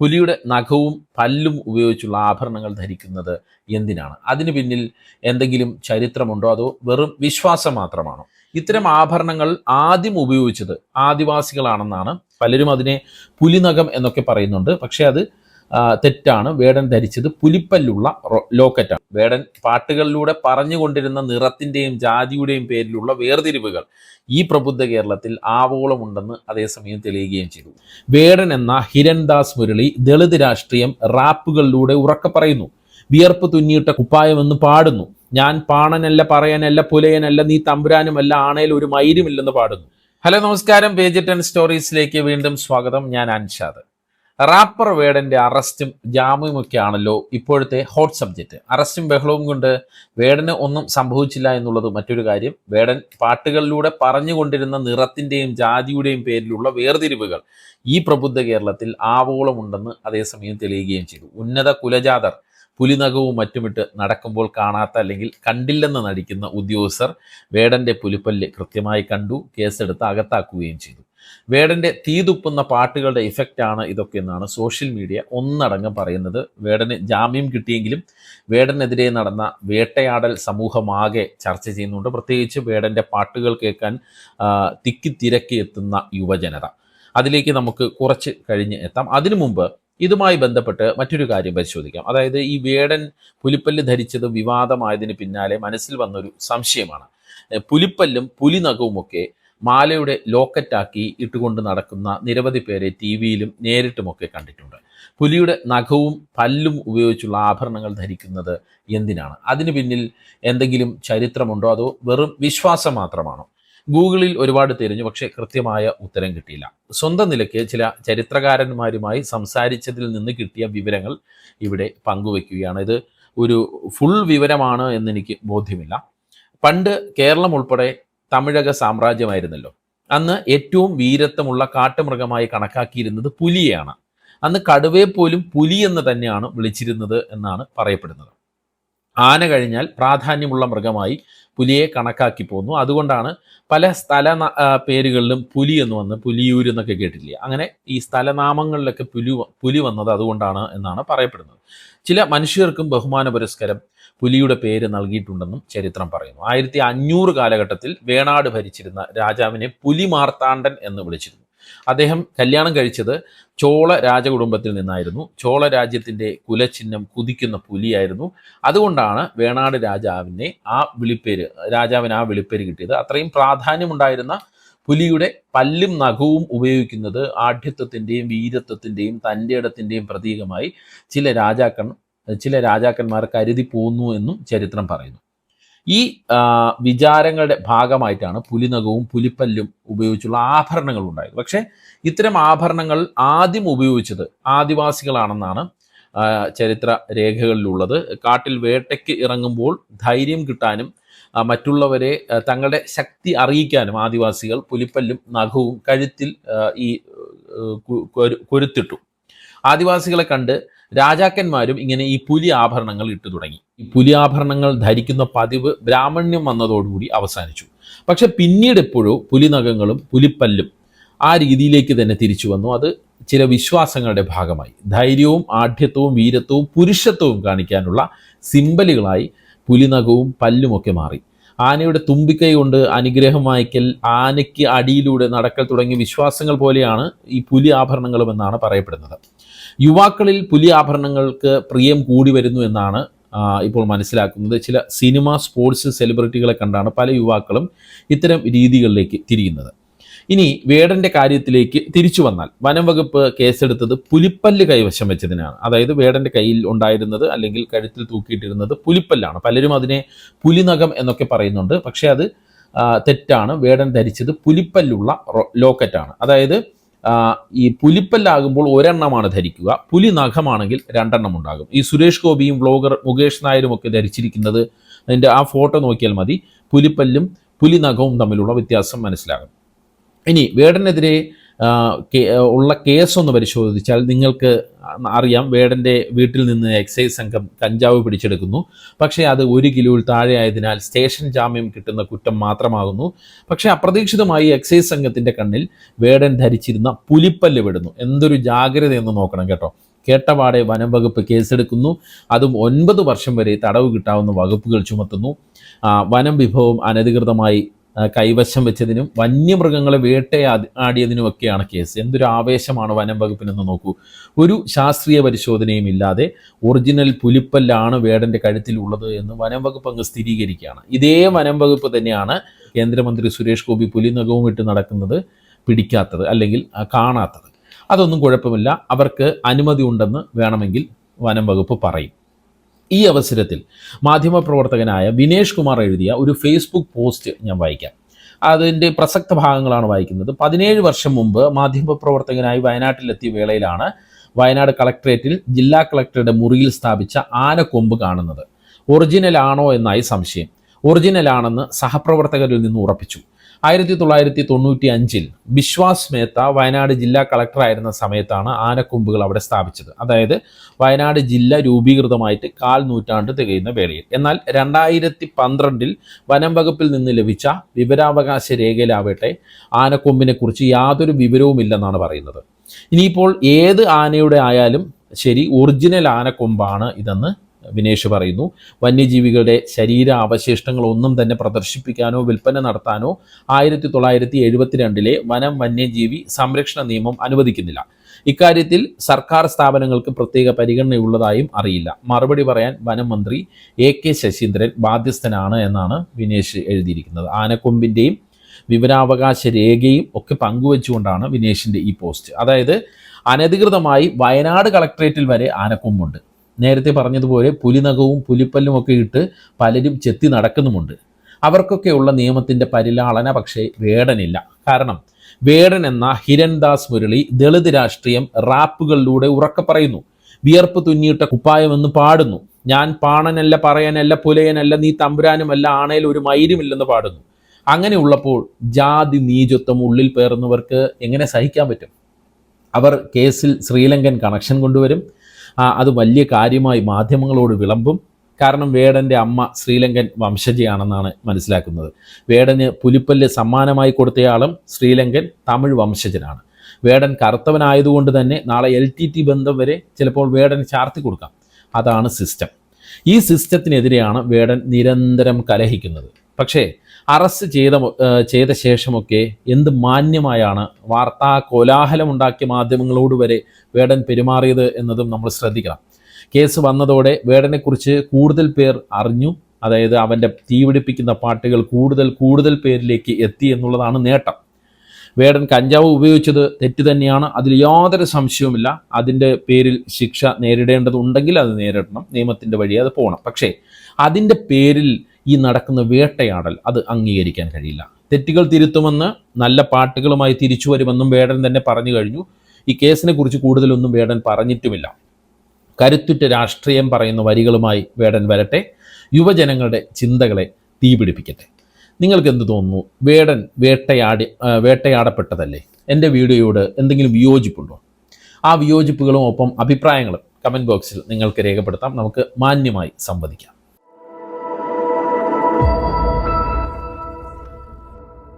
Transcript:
പുലിയുടെ നഖവും പല്ലും ഉപയോഗിച്ചുള്ള ആഭരണങ്ങൾ ധരിക്കുന്നത് എന്തിനാണ്? അതിനു പിന്നിൽ എന്തെങ്കിലും ചരിത്രമുണ്ടോ, അതോ വെറും വിശ്വാസം മാത്രമാണോ? ഇത്തരം ആഭരണങ്ങൾ ആദ്യം ഉപയോഗിച്ചത് ആദിവാസികളാണെന്നാണ് പലരും അതിനെ പുലിനഖം എന്നൊക്കെ പറയുന്നുണ്ട്. പക്ഷേ അത് തെറ്റാണ്. വേടൻ ധരിച്ചത് പുലിപ്പല്ലുള്ള ലോക്കറ്റാണ്. വേടൻ പാട്ടുകളിലൂടെ പറഞ്ഞുകൊണ്ടിരുന്ന നിറത്തിൻ്റെയും ജാതിയുടെയും പേരിലുള്ള വേർതിരിവുകൾ ഈ പ്രബുദ്ധ കേരളത്തിൽ ആവോളമുണ്ടെന്ന് അതേസമയം തെളിയുകയും ചെയ്തു. വേടൻ എന്ന ഹിരൺദാസ് മുരളി ദളിത് രാഷ്ട്രീയം റാപ്പുകളിലൂടെ ഉറക്കെ പറയുന്നു. വിയർപ്പ് തുന്നിയിട്ട കുപ്പായമെന്ന് പാടുന്നു. ഞാൻ പാണനല്ല, പറയാനല്ല, പുലയനല്ല, നീ തമ്പുരാനുമല്ല, ആണേൽ ഒരു മയിലുമില്ലെന്ന് പാടുന്നു. ഹലോ, നമസ്കാരം. പേജ് 10 സ്റ്റോറീസിലേക്ക് വീണ്ടും സ്വാഗതം. ഞാൻ അൻഷാദ്. റാപ്പർ വേടന്റെ അറസ്റ്റും ജാമ്യവുമൊക്കെ ആണല്ലോ ഇപ്പോഴത്തെ ഹോട്ട് സബ്ജക്റ്റ്. അറസ്റ്റും ബഹളവും കൊണ്ട് വേടന് ഒന്നും സംഭവിച്ചില്ല എന്നുള്ളത് മറ്റൊരു കാര്യം. വേടൻ പാട്ടുകളിലൂടെ പറഞ്ഞുകൊണ്ടിരുന്ന നിറത്തിൻ്റെയും ജാതിയുടെയും പേരിലുള്ള വേർതിരിവുകൾ ഈ പ്രബുദ്ധ കേരളത്തിൽ ആവോളമുണ്ടെന്ന് അതേസമയം തെളിയുകയും ചെയ്തു. ഉന്നത കുലജാതർ പുലിനഖവും മറ്റുമിട്ട് നടക്കുമ്പോൾ കാണാത്ത അല്ലെങ്കിൽ കണ്ടില്ലെന്ന് നടിക്കുന്ന ഉദ്യോഗസ്ഥർ വേടന്റെ പുലിപ്പല്ല് കൃത്യമായി കണ്ടു, കേസെടുത്ത് അകത്താക്കുകയും ചെയ്തു. വേടന്റെ തീതുപ്പുന്ന പാട്ടുകളുടെ ഇഫക്റ്റാണ് ഇതൊക്കെ എന്നാണ് സോഷ്യൽ മീഡിയ ഒന്നടങ്കം പറയുന്നത്. വേടന് ജാമ്യം കിട്ടിയെങ്കിലും വേടനെതിരെ നടന്ന വേട്ടയാടൽ സമൂഹമാകെ ചർച്ച ചെയ്യുന്നുണ്ട്. പ്രത്യേകിച്ച് വേടന്റെ പാട്ടുകൾ കേൾക്കാൻ തിക്കിത്തിരക്കി എത്തുന്ന യുവജനത. അതിലേക്ക് നമുക്ക് കുറച്ച് കഴിഞ്ഞ് എത്താം. അതിനു മുമ്പ് ഇതുമായി ബന്ധപ്പെട്ട് മറ്റൊരു കാര്യം പരിശോധിക്കാം. അതായത് ഈ വേടൻ പുലിപ്പല്ല് ധരിച്ചത് വിവാദമായതിന് പിന്നാലെ മനസ്സിൽ വന്നൊരു സംശയമാണ്. പുലിപ്പല്ലും പുലിനഖവുമൊക്കെ മാലയുടെ ലോക്കറ്റാക്കി ഇട്ടുകൊണ്ട് നടക്കുന്ന നിരവധി പേരെ ടി വിയിലും നേരിട്ടുമൊക്കെ കണ്ടിട്ടുണ്ട്. പുലിയുടെ നഖവും പല്ലും ഉപയോഗിച്ചുള്ള ആഭരണങ്ങൾ ധരിക്കുന്നത് എന്തിനാണ്? അതിനു പിന്നിൽ എന്തെങ്കിലും ചരിത്രമുണ്ടോ, അതോ വെറും വിശ്വാസം മാത്രമാണോ? ഗൂഗിളിൽ ഒരുപാട് തിരഞ്ഞു, പക്ഷേ കൃത്യമായ ഉത്തരം കിട്ടിയില്ല. സ്വന്തം നിലയ്ക്ക് ചില ചരിത്രകാരന്മാരുമായി സംസാരിച്ചതിൽ നിന്ന് കിട്ടിയ വിവരങ്ങൾ ഇവിടെ പങ്കുവയ്ക്കുകയാണ്. ഇത് ഒരു ഫുൾ വിവരമാണ് എന്നെനിക്ക് ബോധ്യമില്ല. പണ്ട് കേരളം ഉൾപ്പെടെ തമിഴക സാമ്രാജ്യമായിരുന്നല്ലോ. അന്ന് ഏറ്റവും വീരത്വമുള്ള കാട്ടുമൃഗമായി കണക്കാക്കിയിരുന്നത് പുലിയെയാണ്. അന്ന് കടുവയെ പോലും പുലി എന്ന് തന്നെയാണ് വിളിച്ചിരുന്നത് എന്നാണ് പറയപ്പെടുന്നത്. ആന കഴിഞ്ഞാൽ പ്രാധാന്യമുള്ള മൃഗമായി പുലിയെ കണക്കാക്കി പോന്നു. അതുകൊണ്ടാണ് പല സ്ഥല പേരുകളിലും പുലി എന്ന് വന്ന് പുലിയൂർ എന്നൊക്കെ കേട്ടില്ലേ, അങ്ങനെ ഈ സ്ഥലനാമങ്ങളിലൊക്കെ പുലി വന്നത് അതുകൊണ്ടാണ് എന്നാണ് പറയപ്പെടുന്നത്. ചില മനുഷ്യർക്കും ബഹുമാന പുരസ്കാരം പുലിയുടെ പേര് നൽകിയിട്ടുണ്ടെന്നും ചരിത്രം പറയുന്നു. 1500 കാലഘട്ടത്തിൽ വേണാട് ഭരിച്ചിരുന്ന രാജാവിനെ പുലി മാർത്താണ്ഡൻ എന്ന് വിളിച്ചിരുന്നു. അദ്ദേഹം കല്യാണം കഴിച്ചത് ചോള രാജകുടുംബത്തിൽ നിന്നായിരുന്നു. ചോള രാജ്യത്തിൻ്റെ കുലചിഹ്നം കുതിക്കുന്ന പുലിയായിരുന്നു. അതുകൊണ്ടാണ് വേണാട് രാജാവിന് ആ വിളിപ്പേര് കിട്ടിയത്. അത്രയും പ്രാധാന്യമുണ്ടായിരുന്ന പുലിയുടെ പല്ലും നഖവും ഉപയോഗിക്കുന്നത് ആഢ്യത്വത്തിൻ്റെയും വീരത്വത്തിൻ്റെയും തൻ്റെ ഇടത്തിൻ്റെയും പ്രതീകമായി ചില രാജാക്കന്മാർ കരുതി പോന്നു എന്നും ചരിത്രം പറയുന്നു. ഈ വിചാരങ്ങളുടെ ഭാഗമായിട്ടാണ് പുലിനഖവും പുലിപ്പല്ലും ഉപയോഗിച്ചുള്ള ആഭരണങ്ങൾ ഉണ്ടായത്. പക്ഷേ ഇത്തരം ആഭരണങ്ങൾ ആദ്യം ഉപയോഗിച്ചത് ആദിവാസികളാണെന്നാണ് ചരിത്ര രേഖകളിലുള്ളത്. കാട്ടിൽ വേട്ടയ്ക്ക് ഇറങ്ങുമ്പോൾ ധൈര്യം കിട്ടാനും മറ്റുള്ളവരെ തങ്ങളുടെ ശക്തി അറിയിക്കാനും ആദിവാസികൾ പുലിപ്പല്ലും നഖവും കഴുത്തിൽ ഈ കൊരുത്തിട്ടു. ആദിവാസികളെ കണ്ട് രാജാക്കന്മാരും ഇങ്ങനെ ഈ പുലി ആഭരണങ്ങൾ ഇട്ടു തുടങ്ങി. ഈ പുലി ആഭരണങ്ങൾ ധരിക്കുന്ന പതിവ് ബ്രാഹ്മണ്യം വന്നതോടുകൂടി അവസാനിച്ചു. പക്ഷെ പിന്നീട് എപ്പോഴോ പുലിനഖങ്ങളും പുലിപ്പല്ലും ആ രീതിയിലേക്ക് തന്നെ തിരിച്ചു വന്നു. അത് ചില വിശ്വാസങ്ങളുടെ ഭാഗമായി ധൈര്യവും ആഢ്യത്വവും വീരത്വവും പുരുഷത്വവും കാണിക്കാനുള്ള സിംബലുകളായി പുലിനഖവും പല്ലുമൊക്കെ മാറി. ആനയുടെ തുമ്പിക്കൈ കൊണ്ട് അനുഗ്രഹം വായിക്കൽ, ആനയ്ക്ക് അടിയിലൂടെ നടക്കൽ തുടങ്ങിയ വിശ്വാസങ്ങൾ പോലെയാണ് ഈ പുലി ആഭരണങ്ങളും എന്നാണ് പറയപ്പെടുന്നത്. യുവാക്കളിൽ പുലി ആഭരണങ്ങൾക്ക് പ്രിയം കൂടി വരുന്നു എന്നാണ് ഇപ്പോൾ മനസ്സിലാക്കുന്നത്. ചില സിനിമ, സ്പോർട്സ് സെലിബ്രിറ്റികളെ കണ്ടാണ് പല യുവാക്കളും ഇത്തരം രീതികളിലേക്ക് തിരിയുന്നത്. ഇനി വേടന്റെ കാര്യത്തിലേക്ക് തിരിച്ചു വന്നാൽ, വനം വകുപ്പ് കേസെടുത്തത് പുലിപ്പല്ല് കൈവശം വെച്ചതിനാണ്. അതായത് വേടന്റെ കയ്യിൽ ഉണ്ടായിരുന്നത് അല്ലെങ്കിൽ കഴുത്തിൽ തൂക്കിയിട്ടിരുന്നത് പുലിപ്പല്ലാണ്. പലരും അതിനെ പുലിനഖം എന്നൊക്കെ പറയുന്നുണ്ട്. പക്ഷേ അത് തെറ്റാണ്. വേടൻ ധരിച്ചത് പുലിപ്പല്ലുള്ള ലോക്കറ്റാണ്. അതായത് ഈ പുലിപ്പല്ലാകുമ്പോൾ ഒരെണ്ണമാണ് ധരിക്കുക, പുലി നഖമാണെങ്കിൽ 2 എണ്ണം ഉണ്ടാകും. ഈ സുരേഷ് ഗോപിയും വ്ളോഗർ മുകേഷ് നായരും ഒക്കെ ധരിച്ചിരിക്കുന്നത്, അതിൻ്റെ ആ ഫോട്ടോ നോക്കിയാൽ മതി, പുലിപ്പല്ലും പുലിനഖവും തമ്മിലുള്ള വ്യത്യാസം മനസ്സിലാകും. ഇനി വേടനെതിരെ ഉള്ള കേസൊന്ന് പരിശോധിച്ചാൽ നിങ്ങൾക്ക് അറിയാം. വേടൻ്റെ വീട്ടിൽ നിന്ന് എക്സൈസ് സംഘം കഞ്ചാവ് പിടിച്ചെടുക്കുന്നു. പക്ഷേ അത് 1 കിലോയിൽ താഴെ ആയതിനാൽ സ്റ്റേഷൻ ജാമ്യം കിട്ടുന്ന കുറ്റം മാത്രമാകുന്നു. പക്ഷേ അപ്രതീക്ഷിതമായി എക്സൈസ് സംഘത്തിൻ്റെ കണ്ണിൽ വേടൻ ധരിച്ചിരുന്ന പുലിപ്പല്ല് വിടുന്നു. എന്തൊരു ജാഗ്രതയെന്ന് നോക്കണം കേട്ടോ. കേട്ടപാടെ വനം വകുപ്പ് കേസെടുക്കുന്നു. അതും 9 വർഷം വരെ തടവ് കിട്ടാവുന്ന വകുപ്പുകൾ ചുമത്തുന്നു. വനം വിഭവം അനധികൃതമായി കൈവശം വെച്ചതിനും വന്യമൃഗങ്ങളെ വേട്ടയാടിയതിനുമൊക്കെയാണ് കേസ്. എന്തൊരു ആവേശമാണ് വനം വകുപ്പിനെന്ന് നോക്കൂ. ഒരു ശാസ്ത്രീയ പരിശോധനയും ഇല്ലാതെ ഒറിജിനൽ പുലിപ്പല്ലാണ് വേടൻ്റെ കഴുത്തിലുള്ളത് എന്ന് വനം വകുപ്പ് അങ്ങ് സ്ഥിരീകരിക്കുകയാണ്. ഇതേ വനം വകുപ്പ് തന്നെയാണ് കേന്ദ്രമന്ത്രി സുരേഷ് ഗോപി പുലിനഖവും ഇട്ട് നടക്കുന്നത് പിടിക്കാത്തത് അല്ലെങ്കിൽ കാണാത്തത്. അതൊന്നും കുഴപ്പമില്ല, അവർക്ക് അനുമതി ഉണ്ടെന്ന് വേണമെങ്കിൽ വനം വകുപ്പ് പറയും. ഈ അവസരത്തിൽ മാധ്യമപ്രവർത്തകനായ വിനേഷ് കുമാർ എഴുതിയ ഒരു ഫേസ്ബുക്ക് പോസ്റ്റ് ഞാൻ വായിക്കാം. അതിൻ്റെ പ്രസക്ത ഭാഗങ്ങളാണ് വായിക്കുന്നത്. 17 വർഷം മുമ്പ് മാധ്യമപ്രവർത്തകനായി വയനാട്ടിലെത്തിയ വേളയിലാണ് വയനാട് കളക്ടറേറ്റിൽ ജില്ലാ കളക്ടറുടെ മുറിയിൽ സ്ഥാപിച്ച ആനക്കൊമ്പ് കാണുന്നത്. ഒറിജിനൽ ആണോ എന്നായി സംശയം. ഒറിജിനൽ ആണെന്ന് സഹപ്രവർത്തകരിൽ നിന്ന് ഉറപ്പിച്ചു. 1995 ബിശ്വാസ് മേത്ത വയനാട് ജില്ലാ കളക്ടറായിരുന്ന സമയത്താണ് ആനക്കൊമ്പുകൾ അവിടെ സ്ഥാപിച്ചത്. അതായത് വയനാട് ജില്ല രൂപീകൃതമായിട്ട് 1/4 നൂറ്റാണ്ട് തികയുന്ന വേളയിൽ. എന്നാൽ 2012 വനം വകുപ്പിൽ നിന്ന് ലഭിച്ച വിവരാവകാശ രേഖയിലാവട്ടെ ആനക്കൊമ്പിനെ കുറിച്ച് യാതൊരു വിവരവുമില്ലെന്നാണ് പറയുന്നത്. ഇനിയിപ്പോൾ ഏത് ആനയുടെ ആയാലും ശരി, ഒറിജിനൽ ആനക്കൊമ്പാണ് ഇതെന്ന് വിനേഷ് പറയുന്നു. വന്യജീവികളുടെ ശരീര അവശിഷ്ടങ്ങളൊന്നും തന്നെ പ്രദർശിപ്പിക്കാനോ വിൽപ്പന നടത്താനോ 1972 വനം വന്യജീവി സംരക്ഷണ നിയമം അനുവദിക്കുന്നില്ല. ഇക്കാര്യത്തിൽ സർക്കാർ സ്ഥാപനങ്ങൾക്ക് പ്രത്യേക പരിഗണനയുള്ളതായും അറിയില്ല. മറുപടി പറയാൻ വനം മന്ത്രി AK ശശീന്ദ്രൻ ബാധ്യസ്ഥനാണ് എന്നാണ് വിനേഷ് എഴുതിയിരിക്കുന്നത്. ആനക്കൊമ്പിൻ്റെയും വിവരാവകാശ രേഖയും ഒക്കെ പങ്കുവെച്ചുകൊണ്ടാണ് വിനേഷിൻ്റെ ഈ പോസ്റ്റ്. അതായത് അനധികൃതമായി വയനാട് കളക്ടറേറ്റിൽ വരെ ആനക്കൊമ്പുണ്ട്. നേരത്തെ പറഞ്ഞതുപോലെ പുലിനഖവും പുലിപ്പല്ലും ഒക്കെ ഇട്ട് പലരും ചെത്തി നടക്കുന്നുമുണ്ട്. അവർക്കൊക്കെയുള്ള നിയമത്തിൻ്റെ പരിലാളന പക്ഷേ വേടനില്ല. കാരണം വേടൻ എന്ന ഹിരൺദാസ് മുരളി ദളിത് രാഷ്ട്രീയം റാപ്പുകളിലൂടെ ഉറക്കെ പറയുന്നു. വിയർപ്പ് തുന്നിയിട്ട കുപ്പായമെന്ന് പാടുന്നു. ഞാൻ പാണനല്ല, പറയനല്ല, പുലയനല്ല, നീ തമ്പുരാനുമല്ല, ആണേൽ ഒരു മയിലുമില്ലെന്ന് പാടുന്നു. അങ്ങനെയുള്ളപ്പോൾ ജാതി നീചത്വം ഉള്ളിൽ പേറുന്നവർക്ക് എങ്ങനെ സഹിക്കാൻ പറ്റും? അവർ കേസിൽ ശ്രീലങ്കൻ കണക്ഷൻ കൊണ്ടുവരും. അത് വലിയ കാര്യമായി മാധ്യമങ്ങളോട് വിളമ്പും. കാരണം വേടൻ്റെ അമ്മ ശ്രീലങ്കൻ വംശജയാണെന്നാണ് മനസ്സിലാക്കുന്നത്. വേടന് പുലിപ്പല്ല് സമ്മാനമായി കൊടുത്തയാളും ശ്രീലങ്കൻ തമിഴ് വംശജനാണ്. വേടൻ കറുത്തവനായതുകൊണ്ട് തന്നെ നാളെ LTT ബന്ധം വരെ ചിലപ്പോൾ വേടൻ ചാർത്തി കൊടുക്കാം. അതാണ് സിസ്റ്റം. ഈ സിസ്റ്റത്തിനെതിരെയാണ് വേടൻ നിരന്തരം കലഹിക്കുന്നത്. പക്ഷേ അറസ്റ്റ് ചെയ്ത ശേഷമൊക്കെ എന്ത് മാന്യമായാണ് വാർത്താ കോലാഹലമുണ്ടാക്കിയ മാധ്യമങ്ങളോട് വരെ വേടൻ പെരുമാറിയത് എന്നതും നമ്മൾ ശ്രദ്ധിക്കണം. കേസ് വന്നതോടെ വേടനെക്കുറിച്ച് കൂടുതൽ പേർ അറിഞ്ഞു. അതായത് അവൻ്റെ തീപിടിപ്പിക്കുന്ന പാട്ടുകൾ കൂടുതൽ പേരിലേക്ക് എത്തി എന്നുള്ളതാണ് നേട്ടം. വേടൻ കഞ്ചാവ് ഉപയോഗിച്ചത് തെറ്റ് തന്നെയാണ്, അതിൽ യാതൊരു സംശയവുമില്ല. അതിൻ്റെ പേരിൽ ശിക്ഷ നേരിടേണ്ടതുണ്ടെങ്കിൽ അത് നേരിടണം, നിയമത്തിൻ്റെ വഴി അത് പോകണം. പക്ഷേ അതിൻ്റെ പേരിൽ ഈ നടക്കുന്ന വേട്ടയാടൽ അത് അംഗീകരിക്കാൻ കഴിയില്ല. തെറ്റുകൾ തിരുത്തുമെന്ന് നല്ല പാട്ടുകളുമായി തിരിച്ചു വരുമെന്നും വേടൻ തന്നെ പറഞ്ഞു കഴിഞ്ഞു. ഈ കേസിനെ കുറിച്ച് കൂടുതലൊന്നും വേടൻ പറഞ്ഞിട്ടുമില്ല. കരുത്തുറ്റ രാഷ്ട്രീയം പറയുന്ന വരികളുമായി വേടൻ വരട്ടെ, യുവജനങ്ങളുടെ ചിന്തകളെ തീപിടിപ്പിക്കട്ടെ. നിങ്ങൾക്ക് എന്ത് തോന്നുന്നു? വേടൻ വേട്ടയാടപ്പെട്ടതല്ലേ? എൻ്റെ വീഡിയോയോട് എന്തെങ്കിലും വിയോജിപ്പുണ്ടോ? ആ വിയോജിപ്പുകളും ഒപ്പം അഭിപ്രായങ്ങളും കമൻറ്റ് ബോക്സിൽ നിങ്ങൾക്ക് രേഖപ്പെടുത്താം. നമുക്ക് മാന്യമായി സംവദിക്കാം.